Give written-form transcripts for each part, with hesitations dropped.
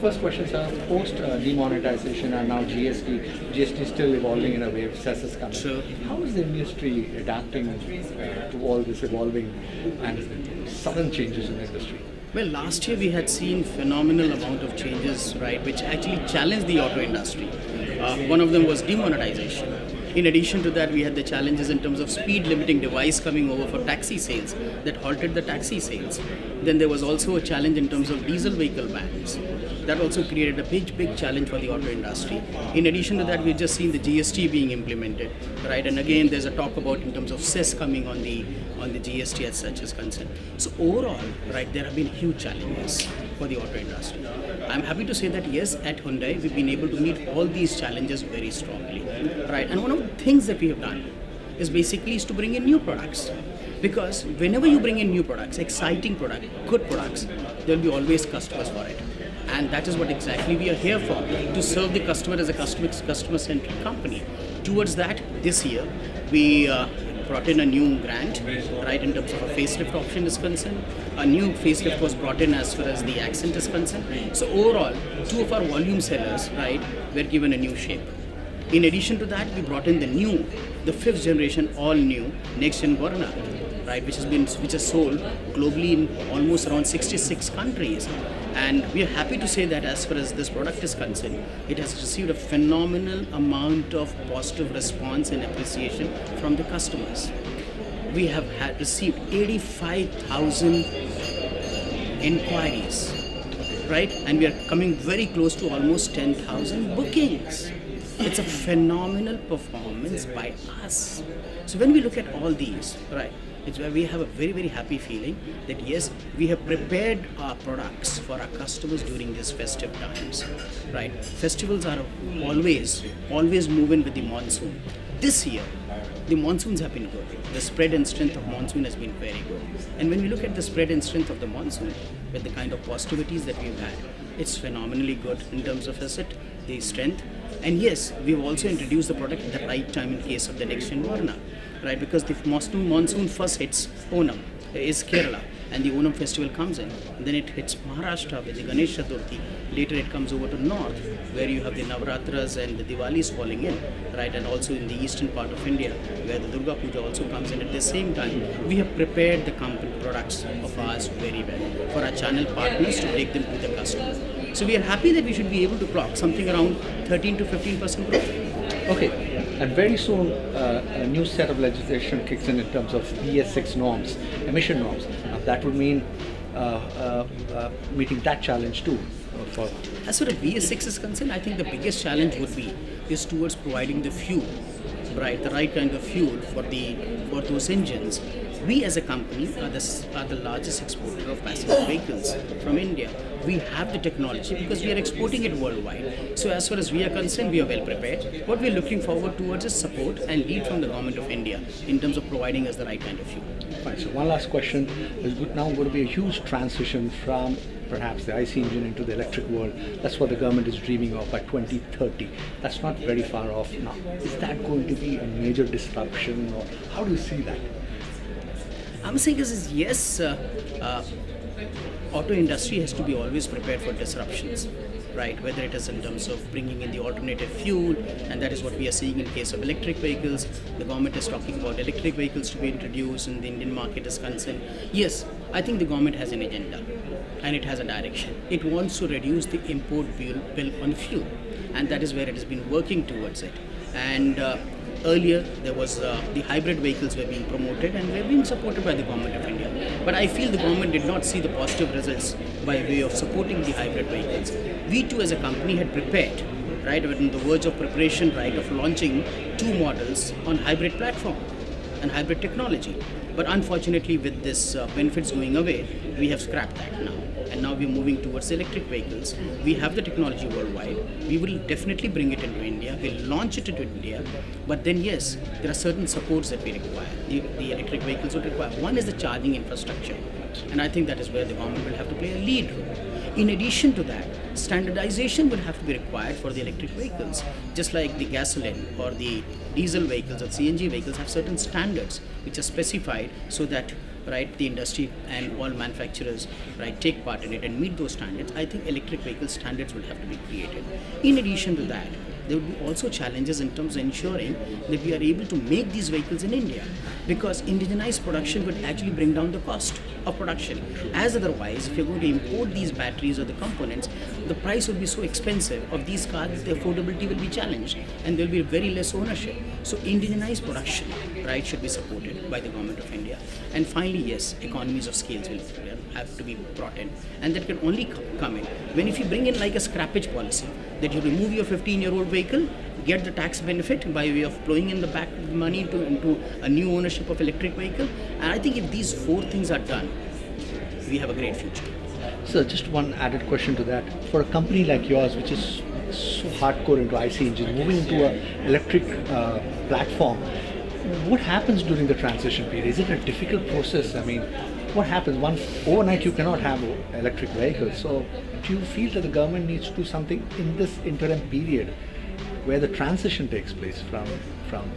First question, sir. Post demonetization and now GST is still evolving in a way. Cess is coming. Sure. How is the industry adapting to all this evolving and sudden changes in the industry? Well, last year we had seen phenomenal amount of changes, right, which actually challenged the auto industry. One of them was demonetization. In addition to that, we had the challenges in terms of speed limiting device coming over for taxi sales that halted the taxi sales. Then there was also a challenge in terms of diesel vehicle bans. That also created a big challenge for the auto industry. In addition to that, we've just seen the GST being implemented, right? And again, there's a talk about in terms of cess coming on the GST as such is concerned. So overall, right, there have been huge challenges for the auto industry. I'm happy to say that yes, at Hyundai, we've been able to meet all these challenges very strongly, right? And one of the things that we have done is basically to bring in new products. Because whenever you bring in new products, exciting product, good products, there will be always customers for it. And that is what exactly we are here for, to serve the customer as a customer-centric company. Towards that, this year, we brought in a new grant, right, in terms of a facelift option is concerned. A new facelift was brought in as far as the accent is concerned. So overall, 2 of our volume sellers, right, were given a new shape. In addition to that, we brought in the 5th generation, all new, next gen Verna, right, which has sold globally in almost around 66 countries. And we are happy to say that as far as this product is concerned, it has received a phenomenal amount of positive response and appreciation from the customers. We have received 85,000 inquiries, right? And we are coming very close to almost 10,000 bookings. It's a phenomenal performance by us. So when we look at all these, right, it's where we have a very happy feeling that yes, we have prepared our products for our customers during these festive times, right? Festivals are always moving with the monsoon. This year, the monsoons have been good. The spread and strength of monsoon has been very good. And when we look at the spread and strength of the monsoon, with the kind of positivities that we've had, it's phenomenally good in terms of the strength. And yes, we've also introduced the product at the right time in case of the next gen Varna, right? Because the monsoon first hits Onam, is Kerala, and the Onam festival comes in. And then it hits Maharashtra with the Ganesh Chaturthi. Later it comes over to north, where you have the Navaratras and the Diwalis falling in, right? And also in the eastern part of India, where the Durga Puja also comes in at the same time. We have prepared the company products of ours very well for our channel partners to take them to the customer. So we are happy that we should be able to clock something around 13 to 15% growth. Okay, and very soon a new set of legislation kicks in terms of BS6 norms, emission norms. Now that would mean meeting that challenge too. As far as BS6 is concerned, I think the biggest challenge is towards providing the fuel, right, the right kind of fuel for those engines. We as a company are the largest exporter of passenger vehicles from India. We have the technology because we are exporting it worldwide. So as far as we are concerned, we are well prepared. What we are looking forward towards is support and lead from the government of India in terms of providing us the right kind of fuel. Fine. So one last question. There's now going to be a huge transition from perhaps the IC engine into the electric world. That's what the government is dreaming of by 2030. That's not very far off now. Is that going to be a major disruption, or how do you see that? I'm saying is yes, auto industry has to be always prepared for disruptions, right? Whether it is in terms of bringing in the alternative fuel, and that is what we are seeing in case of electric vehicles. The government is talking about electric vehicles to be introduced and the Indian market is concerned. Yes, I think the government has an agenda and it has a direction. It wants to reduce the import bill on fuel, and that is where it has been working towards it. And earlier there was the hybrid vehicles were being promoted and were being supported by the government of India. But I feel the government did not see the positive results by way of supporting the hybrid vehicles. We too as a company had prepared, right, we're on the verge of preparation, right, of launching 2 models on hybrid platform and hybrid technology. But unfortunately with this benefits going away, we have scrapped that now. And now we're moving towards electric vehicles. We have the technology worldwide. We will definitely bring it into India. We'll launch it into India. But then yes, there are certain supports that we require. The electric vehicles would require. One is the charging infrastructure. And I think that is where the government will have to play a lead role. In addition to that, standardization will have to be required for the electric vehicles. Just like the gasoline or the diesel vehicles or CNG vehicles have certain standards which are specified so that right, the industry and all manufacturers, right, take part in it and meet those standards, I think electric vehicle standards will have to be created. In addition to that, there would be also challenges in terms of ensuring that we are able to make these vehicles in India, because indigenized production would actually bring down the cost of production. As otherwise, if you're going to import these batteries or the components, the price will be so expensive of these cars, the affordability will be challenged and there will be very less ownership. So indigenized production, right, should be supported by the government of India. And finally, yes, economies of scales will have to be brought in, and that can only come in when if you bring in like a scrappage policy, that you remove your 15-year-old vehicle, get the tax benefit by way of flowing in the back money into a new ownership of electric vehicle. And I think if these 4 things are done, we have a great future. So just one added question to that. For a company like yours, which is so hardcore into IC engines, moving into an electric platform, what happens during the transition period? Is it a difficult process? I mean, what happens? Overnight you cannot have electric vehicles. So do you feel that the government needs to do something in this interim period where the transition takes place from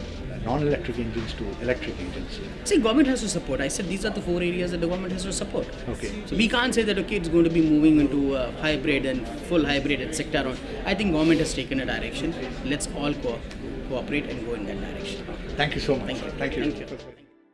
non-electric engines to electric engines? See, government has to support. I said these are the 4 areas that the government has to support. Okay. So we can't say that okay, it's going to be moving into hybrid and full hybrid, etc. I think government has taken a direction. Let's all cooperate and go in that direction. Thank you so much. Thank you. Thank you. Thank you.